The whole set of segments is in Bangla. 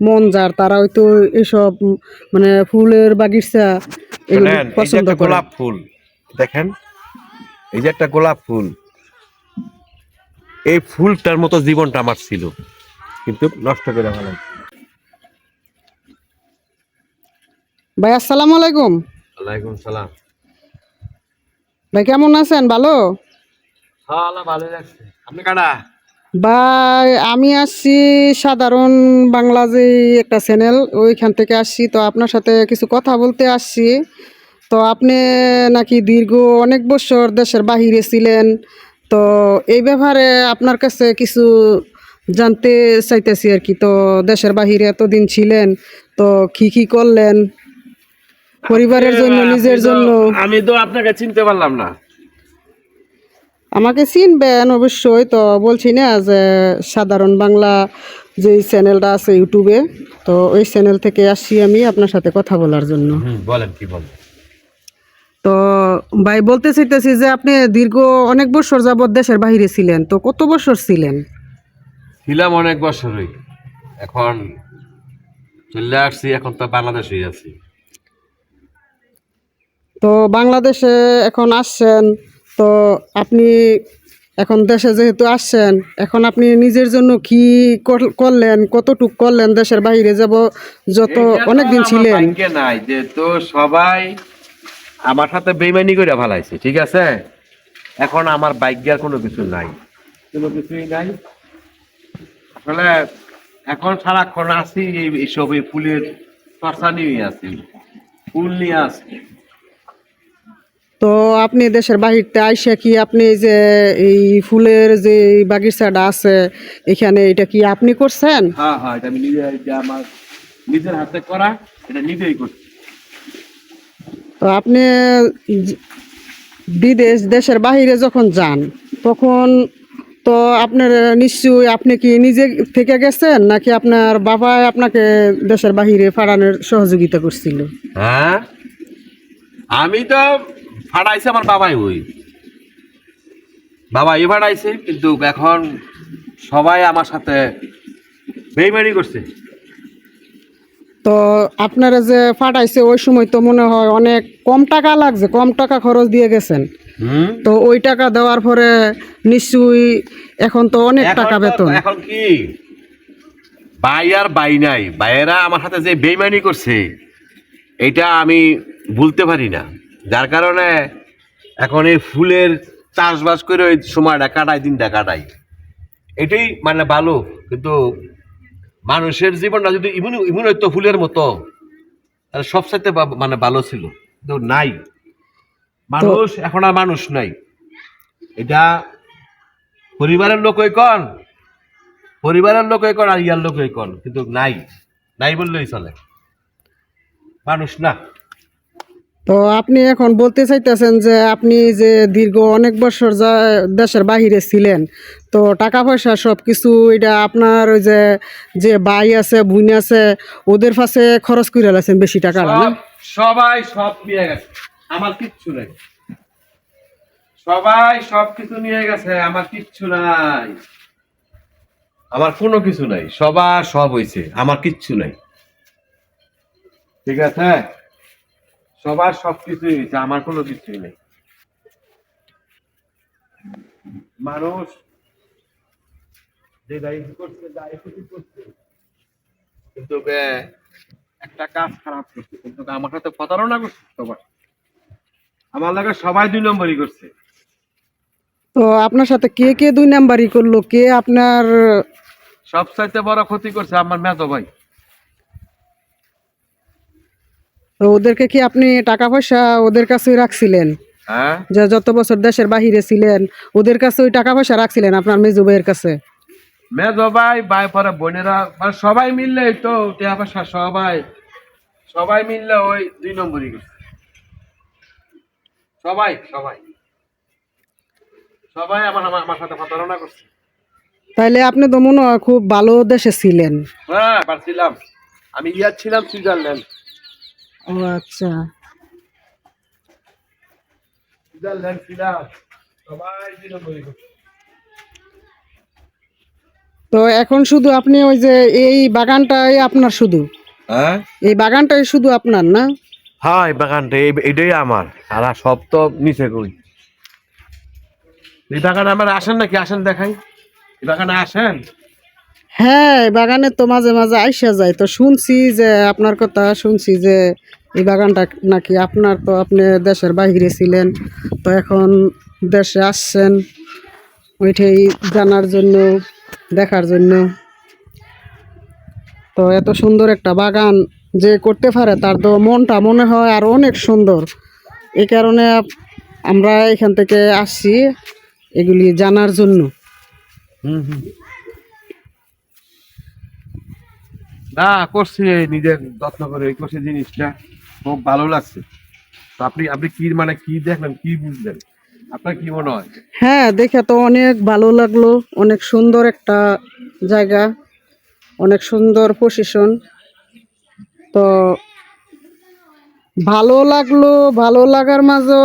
মন যার তারা হয়তো এসব মানে ফুলের বাগিচা এগুলো শোনেন, এই যে পছন্দ একটা করে। গোলাপ ফুল দেখেন, এই যে একটা গোলাপ ফুল, এই ফুলটার মতো জীবনটা আমার ছিল, কিন্তু নষ্ট করে ফেলাই। ভাই আসসালামু আলাইকুম। ওয়ালাইকুম সালাম। ভাই কেমন আছেন? ভালো? হ্যাঁ, আল্লাহ ভালো লাগছে। আপনি কাটা? ভাই আমি আসছি সাধারণ বাংলা যে একটা চ্যানেল, ওইখান থেকে আসছি। তো আপনার সাথে কিছু কথা বলতে আসছি। তো আপনি নাকি দীর্ঘ অনেক বছর দেশের বাহিরে ছিলেন, তো এই ব্যাপারে আপনার কাছে কিছু জানতে চাইতেছি আর কি। তো দেশের বাহিরে এতদিন ছিলেন, তো কি করলেন পরিবারের জন্য, নিজের জন্য? আমি তো আপনাকে চিনতে পারলাম না। আমাকে চিনবেন অবশ্যই। তো বলছি না যে সাধারণ বাংলা যে চ্যানেলটা আছে ইউটিউবে, তো ওই চ্যানেল থেকে আসছি আমি আপনার সাথে কথা বলার জন্য। বলেন, কি বলেন। তো ভাই বলতে চাইতেছি যে আপনি দীর্ঘ অনেক বছর যাবৎ দেশের বাইরে ছিলেন, তো কত বছর ছিলেন? ছিলাম অনেক বছরই, এখন চলে আসছি, এখন তো বাংলাদেশেই আছি। তো বাংলাদেশে এখন আসছেন, তো আপনি এখন দেশে যেহেতু আসছেন, এখন আপনি নিজের জন্য কি করলেন, কতটুক করলেন দেশের বাইরে যাব যত এইটা তো অনেক দিন আমার ছিলেন? ভাগ্যে নাই যে, তো সবাই আমার সাথে বেইমানি করে ফেলাইছে, ঠিক আছে। এখন আমার ভাগ্যের কোনো কিছু নাই, কোনো কিছুই নাই আসলে। এখন সারাক্ষণ আছি এইসব এই ফুলের চর্চা নিয়ে আছি, ফুল নিয়ে আছি। তো আপনি দেশের বাহিরতে আইসা কি আপনি এই যে এই ফুলের যে বাগিচাটা আছে এখানে, এটা কি আপনি করছেন? হ্যাঁ হ্যাঁ, এটা আমি নিজে, এটা আমার নিজের হাতে করা, এটা নিজেই করছি। তো আপনি দেশের বাহিরে যখন যান, তখন তো আপনার নিশ্চয়ই, আপনি কি নিজে থেকে গেছেন নাকি আপনার বাবা আপনাকে দেশের বাহিরে পাঠানোর সহযোগিতা করছিল? হ্যাঁ, আমি তো ফাটাইছে আমার বাবাই, ওই বাবাই ফাটাইছে, কিন্তু এখন সবাই আমার সাথে বেইমানি করছে। তো আপনারা যে পাঠাইছে ওই সময় তো মনে হয় অনেক কম টাকা লাগছে, কম টাকা খরচ দিয়ে গেছেন। হুম। তো ওই টাকা দেওয়ার পরে নিশ্চয়ই এখন তো অনেক টাকা বেতন। এখন কি বাই আর বাই নাই, বাইরা আমার সাথে যে বেইমানি করছে, এটা আমি ভুলতে পারি না। যার কারণে এখন এই ফুলের চাষবাস করে ওই সময়টা কাটাই, দিনটা কাটাই, এটাই মানে ভালো। কিন্তু মানুষের জীবনটা যদি ইমন ইমন হইতো ফুলের মতো, তাহলে সবচাইতে মানে ভালো ছিল, কিন্তু নাই। তো মানুষ এখন আর মানুষ নাই। এটা পরিবারের লোকই কন, পরিবারের লোকই কন আর ইয়ার লোকই কন, কিন্তু নাই, নাই বললেই চলে, মানুষ না। তো আপনি এখন বলতে চাইতেছেন যে আপনি যে দীর্ঘ অনেক বছর যা দেশের বাহিরে ছিলেন, তো টাকা পয়সা সব কিছু এটা আপনার ওই যে যে ভাই আছে, বোন আছে, ওদের পাশে খরচ করে লাছেন বেশি টাকাটা না? সব সবাই সব নিয়ে গেছে, আমার কিচ্ছু নাই। সবাই সব কিছু নিয়ে গেছে, আমার কিচ্ছু নাই, আমার কোনো কিছু নাই। সবার সব হইছে, আমার কিচ্ছু নাই, ঠিক আছে। সবার সব কিছুই হয়েছে, আমার কোনো কিছুই নেই। মানুষ যে দায়িত্ব করছে, দায়িত্ব করছে, কিন্তু একটা কাজ খারাপ করছে, কিন্তু আমার সাথে প্রতারণা করছে সবাই, আমার লাগে সবাই 2 নম্বরই করছে। তো আপনার সাথে কে কে দুই নাম্বারই করলো? কে আপনার? সবচাইতে বড় ক্ষতি করছে আমার মেজো ভাই। তো ওদেরকে কি আপনি টাকা পয়সা ওদের কাছেই রাখছিলেন? হ্যাঁ, যে যত বছর দেশের বাহিরে ছিলেন ওদের কাছে ওই টাকা পয়সা রাখছিলেন আপনার মেজো ভাইয়ের কাছে? মেজো ভাই, ভাই পরে বোনেরা, মানে সবাই মিললে তো টাকা পয়সা, সবাই সবাই মিললে ওই 2 নম্বরই করছে। সবাই সবাই সবাই আমার আমার আমার সাথে প্রতারণা করছে। তাইলে আপনি তো মনে হয় খুব ভালো দেশে ছিলেন। হ্যাঁ, পারছিলাম। আমি ইয়ার ছিলাম সুইজারল্যান্ড, ও আচ্ছা। সুইজারল্যান্ড ছিলাম, সবাই 2 নম্বরই করছে। তো এখন শুধু আপনি ওই যে এই বাগানটাই আপনার, শুধু হ্যাঁ এই বাগানটাই শুধু আপনার না? হ্যাঁ, এই বাগানটা এটাই আমার, আর সব তো নিচে কই। এই বাগানে আমার আসেন নাকি? আসেন দেখাই, এই বাগানে আসেন। হ্যাঁ, এই বাগানে তো মাঝে মাঝে আইসা যায়, তো শুনছি যে আপনার কথা, শুনছি যে এই বাগানটা নাকি আপনার। তো আপনি দেশের বাইরে ছিলেন, তো এখন দেশে আসছেন ওইটাই জানার জন্য, দেখার জন্য। তো এত সুন্দর একটা বাগান যে করতে পারে তার তো মনটা মনে হয় আর অনেক সুন্দর। এই কারণে আমরা এখান থেকে আসছি এগুলি জানার জন্য। হুম হুম। না, করছি, নিজের যত্ন করে করছি, জিনিসটা খুব ভালো লাগছে। তো আপনি আপনি কি মানে কি দেখলেন, কি বুঝলেন, আপনার কি মনে হয়? হ্যাঁ, দেখে তো অনেক ভালো লাগলো। অনেক সুন্দর একটা জায়গা, অনেক সুন্দর পজিশন। তো ভালো লাগলো, ভালো লাগার মাঝে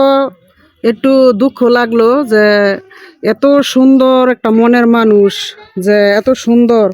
একটু দুঃখ লাগলো যে এত সুন্দর একটা মনের মানুষ, যে এত সুন্দর